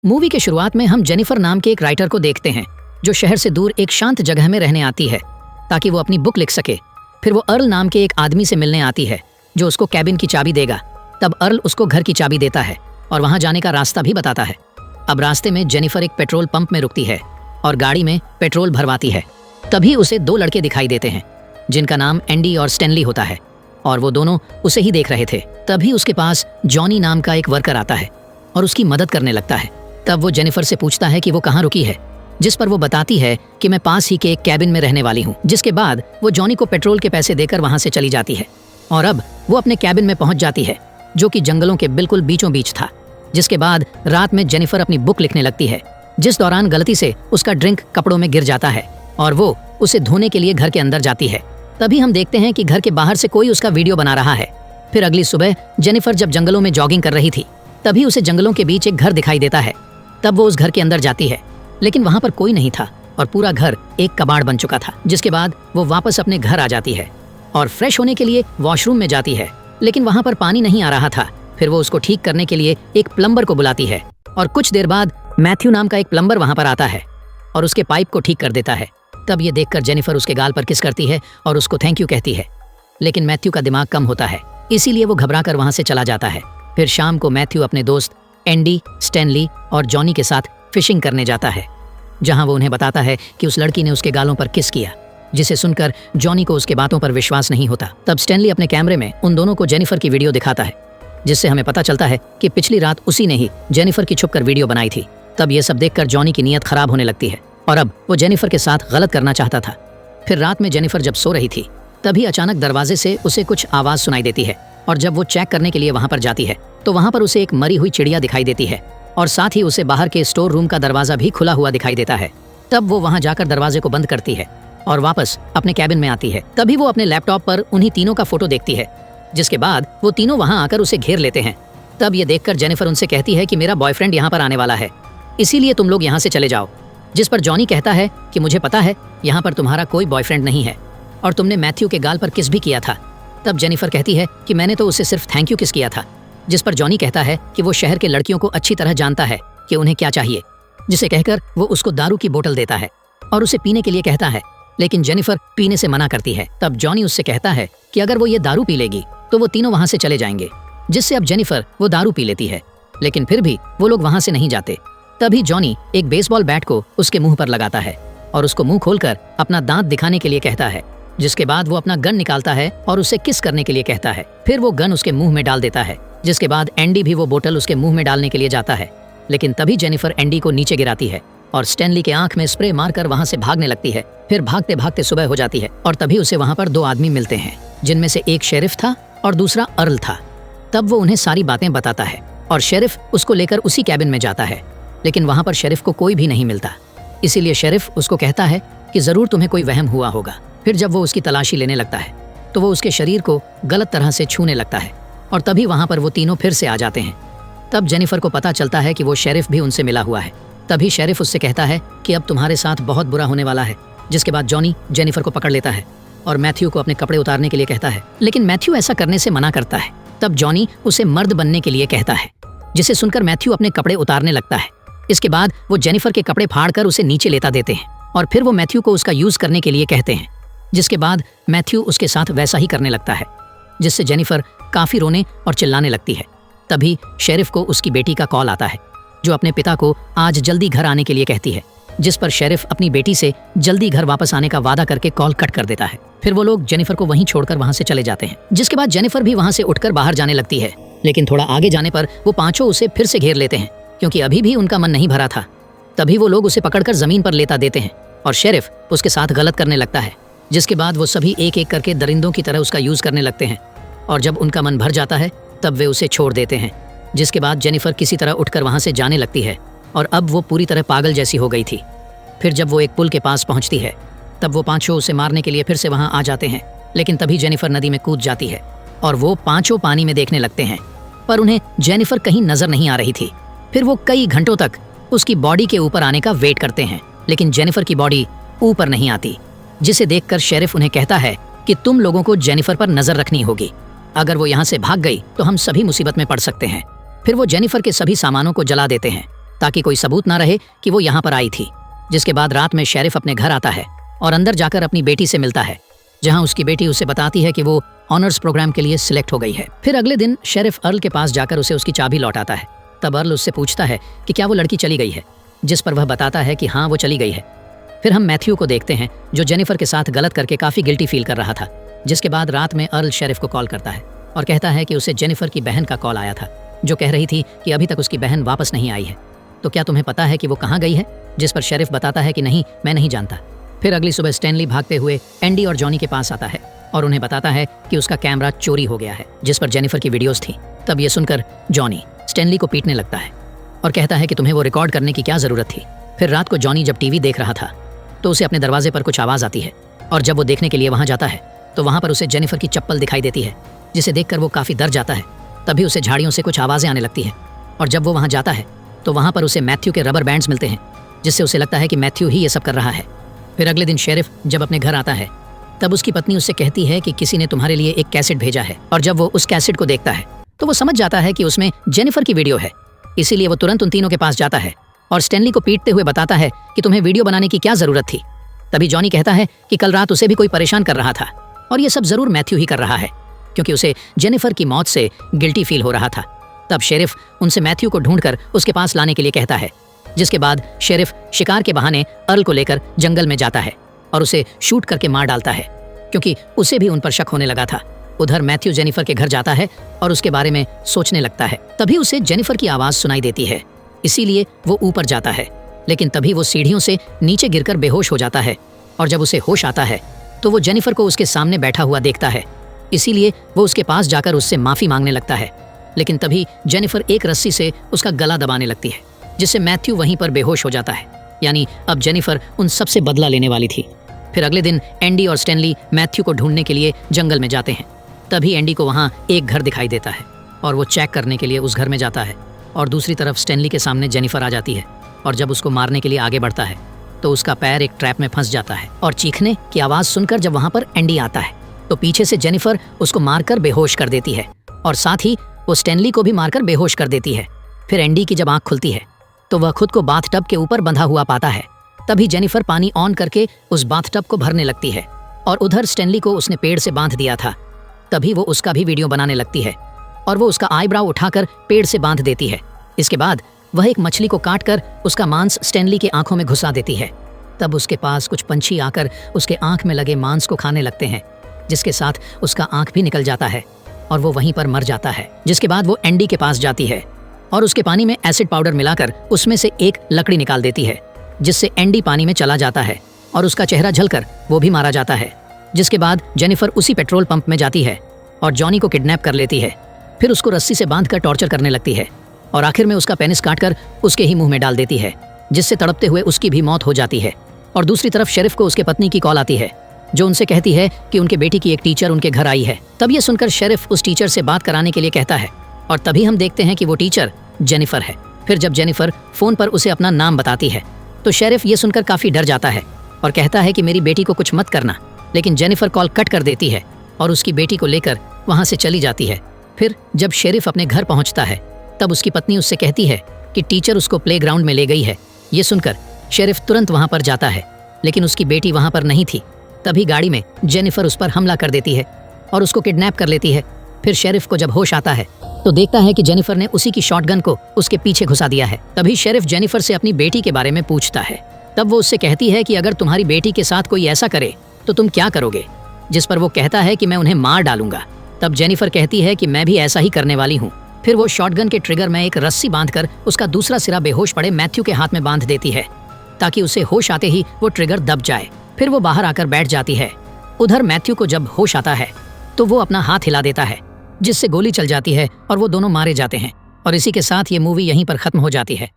Movie के शुरुआत में हम जेनिफर नाम के एक राइटर को देखते हैं जो शहर से दूर एक शांत जगह में रहने आती है ताकि वो अपनी बुक लिख सके। फिर वो अर्ल नाम के एक आदमी से मिलने आती है जो उसको कैबिन की चाबी देगा। तब अर्ल उसको घर की चाबी देता है और वहां जाने का रास्ता भी बताता है। अब रास्ते में जेनिफर एक पेट्रोल पंप में रुकती है और गाड़ी में पेट्रोल भरवाती है। तभी उसे दो लड़के दिखाई देते हैं जिनका नाम एंडी और स्टैनली होता है और वो दोनों उसे ही देख रहे थे। तभी उसके पास जॉनी नाम का एक वर्कर आता है और उसकी मदद करने लगता है। तब वो जेनिफर से पूछता है कि वो कहाँ रुकी है, जिस पर वो बताती है कि मैं पास ही के एक कैबिन में रहने वाली हूँ। जिसके बाद वो जॉनी को पेट्रोल के पैसे देकर वहां से चली जाती है और अब वो अपने कैबिन में पहुंच जाती है जो कि जंगलों के बिल्कुल बीचों बीच था। जिसके बाद रात में जेनिफर अपनी बुक लिखने लगती है, जिस दौरान गलती से उसका ड्रिंक कपड़ों में गिर जाता है और वो उसे धोने के लिए घर के अंदर जाती है। तभी हम देखते हैं कि घर के बाहर से कोई उसका वीडियो बना रहा है। फिर अगली सुबह जेनिफर जब जंगलों में जॉगिंग कर रही थी तभी उसे जंगलों के बीच एक घर दिखाई देता है। तब वो उस घर के अंदर जाती है लेकिन वहां पर कोई नहीं था और पूरा घर एक कबाड़ बन चुका था। जिसके बाद वो वापस अपने घर आ जाती है और फ्रेश होने के लिए वॉशरूम में जाती है लेकिन वहां पर पानी नहीं आ रहा था। फिर वो उसको ठीक करने के लिए एक प्लम्बर को बुलाती है और कुछ देर बाद मैथ्यू नाम का एक प्लम्बर वहां पर आता है और उसके पाइप को ठीक कर देता है। तब ये देखकर जेनिफर उसके गाल पर किस करती है और उसको थैंक यू कहती है, लेकिन मैथ्यू का दिमाग कम होता है इसीलिए वो घबरा कर वहां से चला जाता है। फिर शाम को मैथ्यू अपने दोस्त एंडी, स्टैनली और जॉनी के साथ फिशिंग करने जाता है जहां वो उन्हें बताता है कि उस लड़की ने उसके गालों पर किस किया, जिसे सुनकर जॉनी को उसके बातों पर विश्वास नहीं होता। तब स्टैनली अपने कैमरे में उन दोनों को जेनिफर की वीडियो दिखाता है जिससे हमें पता चलता है कि पिछली रात उसी ने ही जेनिफर की छुपकर वीडियो बनाई थी। तब ये सब देखकर जॉनी की नीयत खराब होने लगती है और अब वो जेनिफर के साथ गलत करना चाहता था। फिर रात में जेनिफर जब सो रही थी तभी अचानक दरवाजे से उसे कुछ आवाज सुनाई देती है और जब वो चेक करने के लिए वहां पर जाती है तो वहां पर उसे एक मरी हुई चिड़िया दिखाई देती है और साथ ही उसे बाहर के स्टोर रूम का दरवाजा भी खुला हुआ दिखाई देता है। तब वो वहां जाकर दरवाजे को बंद करती है और वापस अपने कैबिन में आती है। तभी वो अपने लैपटॉप पर उन्हीं तीनों का फोटो देखती है, जिसके बाद वो तीनों वहां आकर उसे घेर लेते हैं। तब ये देखकर जेनिफर उनसे कहती है कि मेरा बॉयफ्रेंड यहाँ पर आने वाला है, इसीलिए तुम लोग यहाँ से चले जाओ। जिस पर जॉनी कहता है कि मुझे पता है यहाँ पर तुम्हारा कोई बॉयफ्रेंड नहीं है और तुमने मैथ्यू के गाल पर किस भी किया था। तब जेनिफर कहती है कि मैंने तो उसे सिर्फ थैंक यू किस किया था। जिस पर जॉनी कहता है कि वो शहर के लड़कियों को अच्छी तरह जानता है कि उन्हें क्या चाहिए, जिसे कहकर वो उसको दारू की बोतल देता है और उसे पीने के लिए कहता है, लेकिन जेनिफर पीने से मना करती है। तब जॉनी उससे कहता है कि अगर वो ये दारू पी लेगी तो वो तीनों वहां से चले जाएंगे, जिससे अब जेनिफर वो दारू पी लेती है लेकिन फिर भी वो लोग वहां से नहीं जाते। तभी जॉनी एक बेसबॉल बैट को उसके मुंह पर लगाता है और उसको मुंह खोलकर अपना दांत दिखाने के लिए कहता है, जिसके बाद वो अपना गन निकालता है और उसे किस करने के लिए कहता है। फिर वो गन उसके मुंह में डाल देता है, जिसके बाद एंडी भी वो बोतल उसके मुंह में डालने के लिए जाता है, लेकिन तभी जेनिफर एंडी को नीचे गिराती है और स्टैनली के आंख में स्प्रे मारकर वहां से भागने लगती है। फिर भागते भागते सुबह हो जाती है और तभी उसे वहां पर दो आदमी मिलते हैं जिनमें से एक शेरिफ था और दूसरा अर्ल था। तब वो उन्हें सारी बातें बताता है और शेरिफ उसको लेकर उसी कैबिन में जाता है, लेकिन वहां पर शेरिफ को कोई भी नहीं मिलता। इसीलिए शेरिफ उसको कहता है कि जरूर तुम्हें कोई वहम हुआ होगा। फिर जब वो उसकी तलाशी लेने लगता है तो वो उसके शरीर को गलत तरह से छूने लगता है और तभी वहां पर वो तीनों फिर से आ जाते हैं। तब जेनिफर को पता चलता है कि वो शेरिफ भी उनसे मिला हुआ है। तभी शेरिफ उससे कहता है कि अब तुम्हारे साथ बहुत बुरा होने वाला है। जिसके बाद जॉनी जेनिफर को पकड़ लेता है और मैथ्यू को अपने कपड़े उतारने के लिए कहता है, लेकिन मैथ्यू ऐसा करने से मना करता है। तब जॉनी उसे मर्द बनने के लिए कहता है, जिसे सुनकर मैथ्यू अपने कपड़े उतारने लगता है। इसके बाद वो जेनिफर के कपड़े फाड़कर उसे नीचे लेता देते हैं और फिर वो मैथ्यू को उसका यूज करने के लिए कहते हैं, जिसके बाद मैथ्यू उसके साथ वैसा ही करने लगता है, जिससे जेनिफर काफी रोने और चिल्लाने लगती है। तभी शेरिफ को उसकी बेटी का कॉल आता है जो अपने पिता को आज जल्दी घर आने के लिए कहती है, जिस पर शेरिफ अपनी बेटी से जल्दी घर वापस आने का वादा करके कॉल कट कर देता है। फिर वो लोग जेनिफर को वहीं छोड़कर वहां से चले जाते हैं। जिसके बाद जेनिफर भी वहां से उठकर बाहर जाने लगती है, लेकिन थोड़ा आगे जाने पर वो पांचों उसे फिर से घेर लेते हैं क्योंकि अभी भी उनका मन नहीं भरा था। तभी वो लोग उसे पकड़कर जमीन पर लेटा देते हैं और शेरिफ उसके साथ गलत करने लगता है। जिसके बाद वो सभी एक एक करके दरिंदों की तरह उसका यूज करने लगते हैं और जब उनका मन भर जाता है तब वे उसे छोड़ देते हैं। जिसके बाद जेनिफर किसी तरह उठकर वहां से जाने लगती है और अब वो पूरी तरह पागल जैसी हो गई थी। फिर जब वो एक पुल के पास पहुंचती है तब वो पांचों उसे मारने के लिए फिर से वहां आ जाते हैं, लेकिन तभी जेनिफर नदी में कूद जाती है और वो पांचों पानी में देखने लगते हैं, पर उन्हें जेनिफर कहीं नजर नहीं आ रही थी। फिर वो कई घंटों तक उसकी बॉडी के ऊपर आने का वेट करते हैं, लेकिन जेनिफर की बॉडी ऊपर नहीं आती, जिसे देखकर शेरिफ उन्हें कहता है कि तुम लोगों को जेनिफर पर नजर रखनी होगी। अगर वो यहाँ से भाग गई तो हम सभी मुसीबत में पड़ सकते हैं। फिर वो जेनिफर के सभी सामानों को जला देते हैं ताकि कोई सबूत ना रहे कि वो यहाँ पर आई थी। जिसके बाद रात में शेरिफ अपने घर आता है और अंदर जाकर अपनी बेटी से मिलता है, जहाँ उसकी बेटी उसे बताती है कि वो ऑनर्स प्रोग्राम के लिए सिलेक्ट हो गई है। फिर अगले दिन शेरिफ अर्ल के पास जाकर उसे उसकी चाबी लौटाता है। तब अर्ल उससे पूछता है कि क्या वो लड़की चली गई है, जिस पर वह बताता है कि हाँ वो चली गई है। फिर हम मैथ्यू को देखते हैं जो जेनिफर के साथ गलत करके काफ़ी गिल्टी फील कर रहा था। जिसके बाद रात में अर्ल शेरिफ को कॉल करता है और कहता है कि उसे जेनिफर की बहन का कॉल आया था, जो कह रही थी कि अभी तक उसकी बहन वापस नहीं आई है। तो क्या तुम्हें पता है कि वो कहाँ गई है? जिस पर शेरिफ बताता है कि नहीं, मैं नहीं जानता। फिर अगली सुबह स्टैनली भागते हुए एंडी और जॉनी के पास आता है और उन्हें बताता है कि उसका कैमरा चोरी हो गया है, जिस पर जेनिफर की वीडियोस थी। तब ये सुनकर जॉनी स्टैनली को पीटने लगता है और कहता है कि तुम्हें वो रिकॉर्ड करने की क्या ज़रूरत थी। फिर रात को जॉनी जब टीवी देख रहा था तो उसे अपने दरवाजे पर कुछ आवाज़ आती है और जब वो देखने के लिए वहाँ जाता है तो वहाँ पर उसे जेनिफर की चप्पल दिखाई देती है, जिसे देखकर वो काफ़ी डर जाता है। तभी उसे झाड़ियों से कुछ आवाज़ें आने लगती है और जब वो वहाँ जाता है तो वहाँ पर उसे मैथ्यू के रबर बैंड्स मिलते हैं, जिससे उसे लगता है कि मैथ्यू ही ये सब कर रहा है। फिर अगले दिन शेरिफ जब अपने घर आता है तब उसकी पत्नी उससे कहती है कि किसी ने तुम्हारे लिए एक कैसेट भेजा है, और जब वो उस कैसेट को देखता है तो वो समझ जाता है कि उसमें जेनिफर की वीडियो है। इसीलिए वो तुरंत उन तीनों के पास जाता है और स्टैनली को पीटते हुए बताता है कि तुम्हें वीडियो बनाने की क्या ज़रूरत थी। तभी जॉनी कहता है कि कल रात उसे भी कोई परेशान कर रहा था और ये सब ज़रूर मैथ्यू ही कर रहा है, क्योंकि उसे जेनिफर की मौत से गिल्टी फील हो रहा था। तब शेरिफ उनसे मैथ्यू को ढूंढकर उसके पास लाने के लिए कहता है, जिसके बाद शेरिफ शिकार के बहाने अर्ल को लेकर जंगल में जाता है और उसे शूट करके मार डालता है, क्योंकि उसे भी उन पर शक होने लगा था। उधर मैथ्यू जेनिफर के घर जाता है और उसके बारे में सोचने लगता है। तभी उसे जेनिफर की आवाज़ सुनाई देती है, इसीलिए वो ऊपर जाता है, लेकिन तभी वो सीढ़ियों से नीचे गिरकर बेहोश हो जाता है और जब उसे होश आता है तो वो जेनिफर को उसके सामने बैठा हुआ देखता है। इसीलिए वो उसके पास जाकर उससे माफ़ी मांगने लगता है, लेकिन तभी जेनिफर एक रस्सी से उसका गला दबाने लगती है, जिससे मैथ्यू वहीं पर बेहोश हो जाता है। यानी अब जेनिफर उन सबसे बदला लेने वाली थी। फिर अगले दिन एंडी और स्टैनली मैथ्यू को ढूंढने के लिए जंगल में जाते हैं। तभी एंडी को वहाँ एक घर दिखाई देता है और वो चेक करने के लिए उस घर में जाता है और दूसरी तरफ स्टैनली के सामने जेनिफर आ जाती है और जब उसको मारने के लिए आगे बढ़ता है तो उसका पैर एक ट्रैप में फंस जाता है और चीखने की आवाज़ सुनकर जब वहाँ पर एंडी आता है तो पीछे से जेनिफर उसको मारकर बेहोश कर देती है और साथ ही वो स्टैनली को भी मारकर बेहोश कर देती है। फिर एंडी की जब आँख खुलती है तो वह खुद को बाथटब के ऊपर बंधा हुआ पाता है। तभी जेनिफर पानी ऑन करके उस बाथटब को भरने लगती है और उधर स्टैनली को उसने पेड़ से बांध दिया था। तभी वो उसका भी वीडियो बनाने लगती है और वो उसका आईब्राउ उठाकर पेड़ से बांध देती है। इसके बाद वह एक मछली को काट कर उसका मांस स्टैनली के आंखों में घुसा देती है। तब उसके पास कुछ पंछी आकर उसके आंख में लगे मांस को खाने लगते हैं, जिसके साथ उसका आंख भी निकल जाता है और वो वहीं पर मर जाता है। जिसके बाद वो एंडी के पास जाती है और उसके पानी में एसिड पाउडर मिलाकर उसमें से एक लकड़ी निकाल देती है, जिससे एंडी पानी में चला जाता है और उसका चेहरा झलकर वो भी मारा जाता है। जिसके बाद जेनिफर उसी पेट्रोल पंप में जाती है और जॉनी को किडनैप कर लेती है। फिर उसको रस्सी से बांधकर टॉर्चर करने लगती है और आखिर में उसका पेनिस काटकर उसके ही मुंह में डाल देती है, जिससे तड़पते हुए उसकी भी मौत हो जाती है। और दूसरी तरफ शेरिफ को उसके पत्नी की कॉल आती है, जो उनसे कहती है कि उनके बेटी की एक टीचर उनके घर आई है। तब ये सुनकर शेरिफ उस टीचर से बात कराने के लिए कहता है और तभी हम देखते हैं कि वो टीचर जेनिफर है। फिर जब जेनिफर फ़ोन पर उसे अपना नाम बताती है तो शेरिफ ये सुनकर काफ़ी डर जाता है और कहता है कि मेरी बेटी को कुछ मत करना, लेकिन जेनिफर कॉल कट कर देती है और उसकी बेटी को लेकर वहाँ से चली जाती है। फिर जब शेरिफ अपने घर पहुँचता है तब उसकी पत्नी उससे कहती है कि टीचर उसको प्लेग्राउंड में ले गई है। ये सुनकर शेरिफ तुरंत वहाँ पर जाता है, लेकिन उसकी बेटी वहाँ पर नहीं थी। तभी गाड़ी में जेनिफर उस पर हमला कर देती है और उसको किडनैप कर लेती है। फिर शेरिफ को जब होश आता है तो देखता है कि जेनिफर ने उसी की शॉटगन को उसके पीछे घुसा दिया है। तभी शेरिफ जेनिफर से अपनी बेटी के बारे में पूछता है। तब वो उससे कहती है कि अगर तुम्हारी बेटी के साथ कोई ऐसा करे तो तुम क्या करोगे, जिस पर वो कहता है कि मैं उन्हें मार डालूंगा। तब जेनिफर कहती है कि मैं भी ऐसा ही करने वाली हूँ। फिर वो शॉटगन के ट्रिगर में एक रस्सी बांधकर उसका दूसरा सिरा बेहोश पड़े मैथ्यू के हाथ में बांध देती है, ताकि उसे होश आते ही वो ट्रिगर दब जाए। फिर वो बाहर आकर बैठ जाती है। उधर मैथ्यू को जब होश आता है तो वो अपना हाथ हिला देता है, जिससे गोली चल जाती है और वो दोनों मारे जाते हैं। और इसी के साथ ये मूवी यहीं पर खत्म हो जाती है।